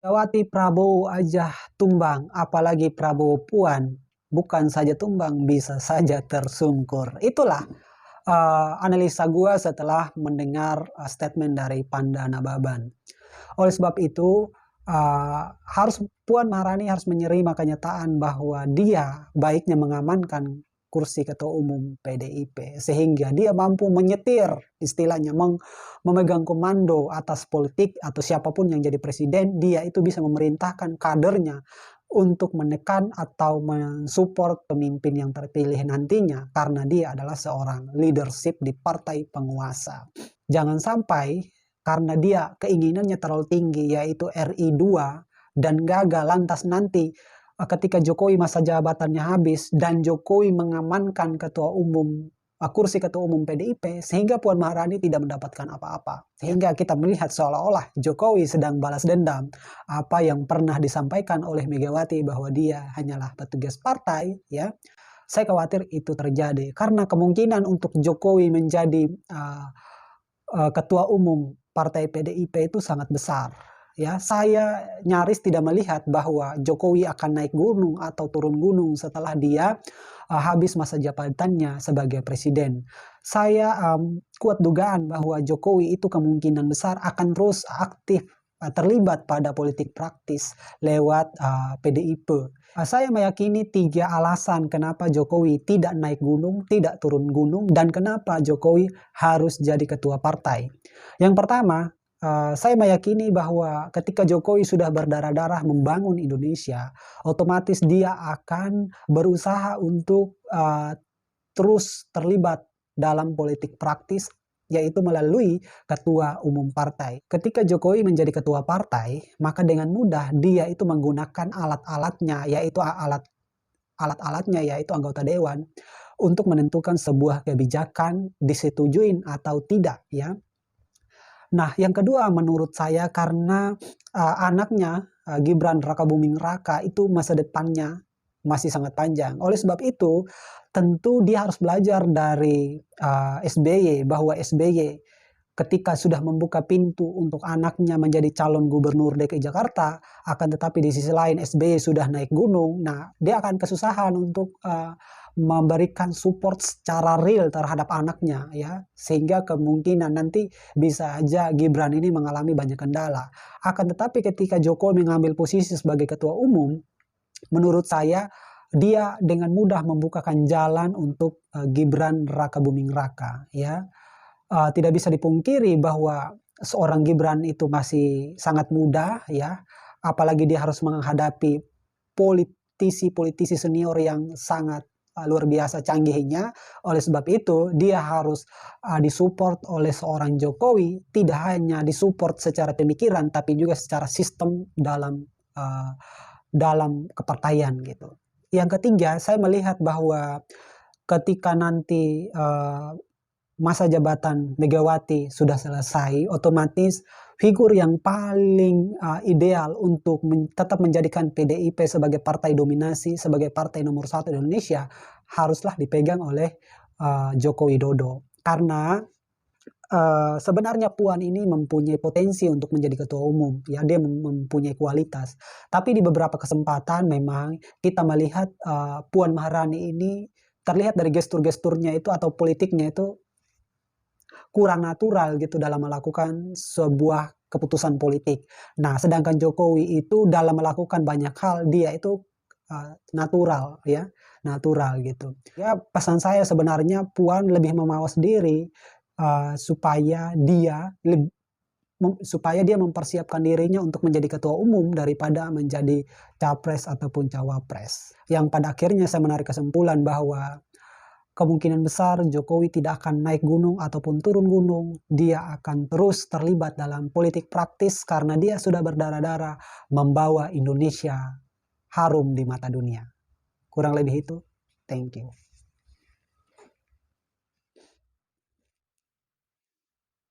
Megawati Prabowo aja tumbang, apalagi Prabowo Puan, bukan saja tumbang, bisa saja tersungkur. Itulah analisa gua setelah mendengar statement dari Panda Nababan. Oleh sebab itu, harus Puan Maharani harus menerima kenyataan bahwa dia baiknya mengamankan kursi Ketua Umum PDIP, sehingga dia mampu menyetir, istilahnya memegang komando atas politik atau siapapun yang jadi presiden, dia itu bisa memerintahkan kadernya untuk menekan atau mensupport pemimpin yang terpilih nantinya, karena dia adalah seorang leadership di partai penguasa. Jangan sampai karena dia keinginannya terlalu tinggi, yaitu RI 2, dan gagal, lantas nanti ketika Jokowi masa jabatannya habis dan Jokowi mengamankan kursi Ketua Umum PDIP, sehingga Puan Maharani tidak mendapatkan apa-apa. Sehingga kita melihat seolah-olah Jokowi sedang balas dendam apa yang pernah disampaikan oleh Megawati bahwa dia hanyalah petugas partai, ya. Saya khawatir itu terjadi karena kemungkinan untuk Jokowi menjadi Ketua Umum Partai PDIP itu sangat besar. Ya, saya nyaris tidak melihat bahwa Jokowi akan naik gunung atau turun gunung setelah dia habis masa jabatannya sebagai presiden. Saya kuat dugaan bahwa Jokowi itu kemungkinan besar akan terus aktif terlibat pada politik praktis lewat PDIP. Saya meyakini 3 alasan kenapa Jokowi tidak naik gunung, tidak turun gunung, dan kenapa Jokowi harus jadi ketua partai. Yang pertama, saya meyakini bahwa ketika Jokowi sudah berdarah-darah membangun Indonesia, otomatis dia akan berusaha untuk terus terlibat dalam politik praktis, yaitu melalui ketua umum partai. Ketika Jokowi menjadi ketua partai, maka dengan mudah dia itu menggunakan alat-alatnya, yaitu alat-alatnya yaitu anggota dewan, untuk menentukan sebuah kebijakan disetujuin atau tidak, ya. Nah, yang kedua menurut saya karena anaknya Gibran Rakabuming Raka itu masa depannya masih sangat panjang. Oleh sebab itu, tentu dia harus belajar dari SBY, bahwa SBY ketika sudah membuka pintu untuk anaknya menjadi calon gubernur DKI Jakarta, akan tetapi di sisi lain SBY sudah naik gunung, nah dia akan kesusahan untuk memberikan support secara real terhadap anaknya, ya, sehingga kemungkinan nanti bisa aja Gibran ini mengalami banyak kendala. Akan tetapi ketika Jokowi mengambil posisi sebagai ketua umum, menurut saya dia dengan mudah membukakan jalan untuk Gibran Rakabuming Raka, ya. Tidak bisa dipungkiri bahwa seorang Gibran itu masih sangat muda, ya, apalagi dia harus menghadapi politisi-politisi senior yang sangat luar biasa canggihnya. Oleh sebab itu dia harus disupport oleh seorang Jokowi, tidak hanya disupport secara pemikiran tapi juga secara sistem dalam kepartaian gitu. Yang ketiga, saya melihat bahwa ketika nanti masa jabatan Megawati sudah selesai, otomatis figur yang paling ideal untuk tetap menjadikan PDIP sebagai partai dominasi, sebagai partai nomor 1 di Indonesia, haruslah dipegang oleh Joko Widodo. Karena sebenarnya Puan ini mempunyai potensi untuk menjadi ketua umum, ya, dia mempunyai kualitas. Tapi di beberapa kesempatan memang kita melihat Puan Maharani ini terlihat dari gestur-gesturnya itu atau politiknya itu kurang natural gitu dalam melakukan sebuah keputusan politik. Nah, sedangkan Jokowi itu dalam melakukan banyak hal dia itu natural, ya, natural gitu. Ya, pesan saya sebenarnya Puan lebih memawas diri supaya dia mempersiapkan dirinya untuk menjadi ketua umum daripada menjadi capres ataupun cawapres. Yang pada akhirnya saya menarik kesimpulan bahwa kemungkinan besar Jokowi tidak akan naik gunung ataupun turun gunung. Dia akan terus terlibat dalam politik praktis karena dia sudah berdarah-darah membawa Indonesia harum di mata dunia. Kurang lebih itu. Thank you.